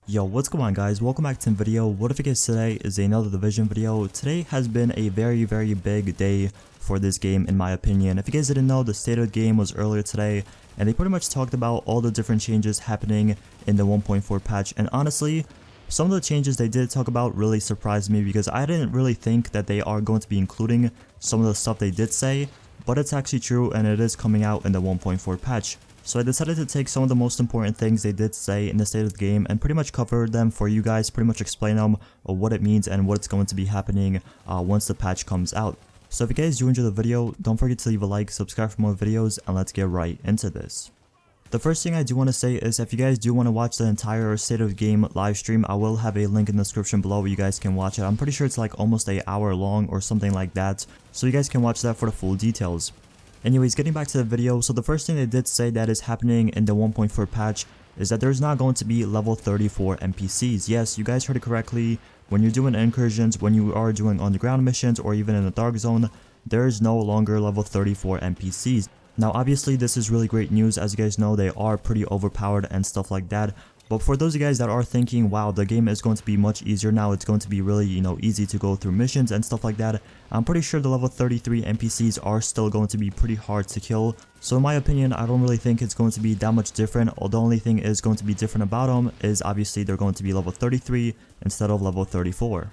Yo, what's going on guys, welcome back to the video. What if it gets today is another Division video. Today has been a very big day for this game in my opinion. If you guys didn't know, the state of the game was earlier today and they pretty much talked about all the different changes happening in the 1.4 patch, and honestly, some of the changes they did talk about really surprised me because I didn't really think that they are going to be including some of the stuff they did say, but it's actually true and it is coming out in the 1.4 patch. So I decided to take some of the most important things they did say in the state of the game and pretty much cover them for you guys, pretty much explain them, what it means and what's going to be happening once the patch comes out. So if you guys do enjoy the video, don't forget to leave a like, subscribe for more videos, and let's get right into this. The first thing I do want to say is if you guys do want to watch the entire state of the game live stream, I will have a link in the description below where you guys can watch it. I'm pretty sure it's like almost an hour long or something like that, so you guys can watch that for the full details. Anyways, getting back to the video, so the first thing they did say that is happening in the 1.4 patch is that there's not going to be level 34 NPCs. Yes, you guys heard it correctly. When you're doing incursions, when you are doing underground missions, or even in the dark zone, there is no longer level 34 NPCs. Now obviously this is really great news. As you guys know, they are pretty overpowered and stuff like that. But for those of you guys that are thinking, wow, the game is going to be much easier now, it's going to be really, easy to go through missions and stuff like that, I'm pretty sure the level 33 NPCs are still going to be pretty hard to kill. So in my opinion, I don't really think it's going to be that much different. The only thing is going to be different about them is obviously they're going to be level 33 instead of level 34.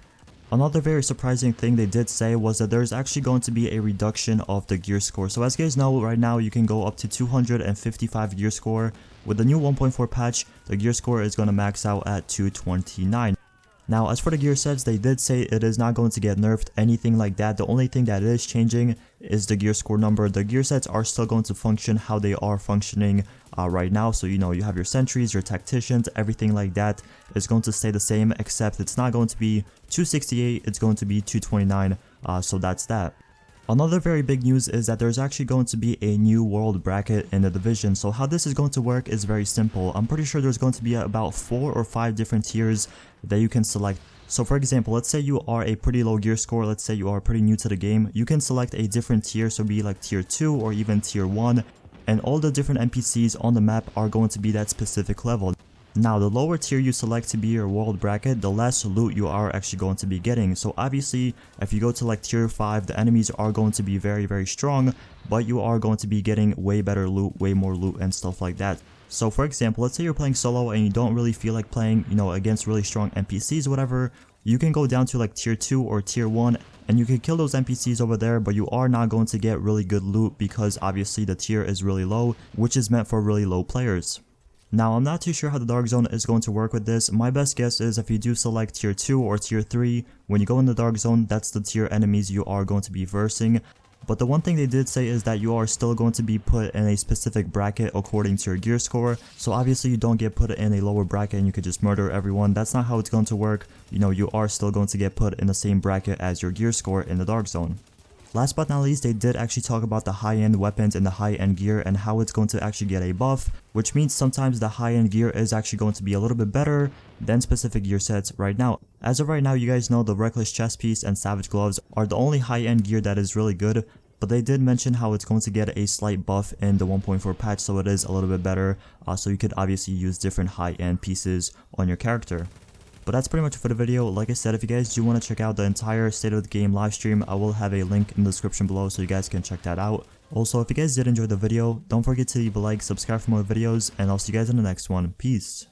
Another very surprising thing they did say was that there's actually going to be a reduction of the gear score. So as you guys know, right now you can go up to 255 gear score. With the new 1.4 patch, the gear score is going to max out at 229. Now as for the gear sets, they did say it is not going to get nerfed, anything like that. The only thing that is changing is the gear score number. The gear sets are still going to function how they are functioning right now. So you have your sentries, your tacticians, everything like that is going to stay the same, except it's not going to be 268, it's going to be 229. So that's that. Another very big news is that there's actually going to be a new world bracket in the division. So how this is going to work is very simple. I'm pretty sure there's going to be about 4 or 5 different tiers that you can select. So for example, let's say you are a pretty low gear score, let's say you are pretty new to the game, you can select a different tier, so be like tier 2 or even tier 1, and all the different NPCs on the map are going to be that specific level. Now the lower tier you select to be your world bracket, the less loot you are actually going to be getting. So obviously if you go to like tier 5, the enemies are going to be very strong, but you are going to be getting way better loot, way more loot and stuff like that. So for example, let's say you're playing solo and you don't really feel like playing, against really strong NPCs or whatever, you can go down to like tier 2 or tier 1 and you can kill those NPCs over there, but you are not going to get really good loot because obviously the tier is really low, which is meant for really low players. Now I'm not too sure how the dark zone is going to work with this. My best guess is if you do select tier 2 or tier 3, when you go in the dark zone, that's the tier enemies you are going to be versing. But the one thing they did say is that you are still going to be put in a specific bracket according to your gear score. So obviously you don't get put in a lower bracket and you could just murder everyone. That's not how it's going to work. You are still going to get put in the same bracket as your gear score in the dark zone. Last but not least, they did actually talk about the high-end weapons and the high-end gear and how it's going to actually get a buff, which means sometimes the high-end gear is actually going to be a little bit better than specific gear sets right now. As of right now, you guys know the Reckless chest piece and Savage gloves are the only high-end gear that is really good, but they did mention how it's going to get a slight buff in the 1.4 patch, so it is a little bit better, so you could obviously use different high-end pieces on your character. But that's pretty much for the video. Like I said, if you guys do want to check out the entire state of the game live stream, I will have a link in the description below so you guys can check that out. Also, if you guys did enjoy the video, don't forget to leave a like, subscribe for more videos, and I'll see you guys in the next one. Peace.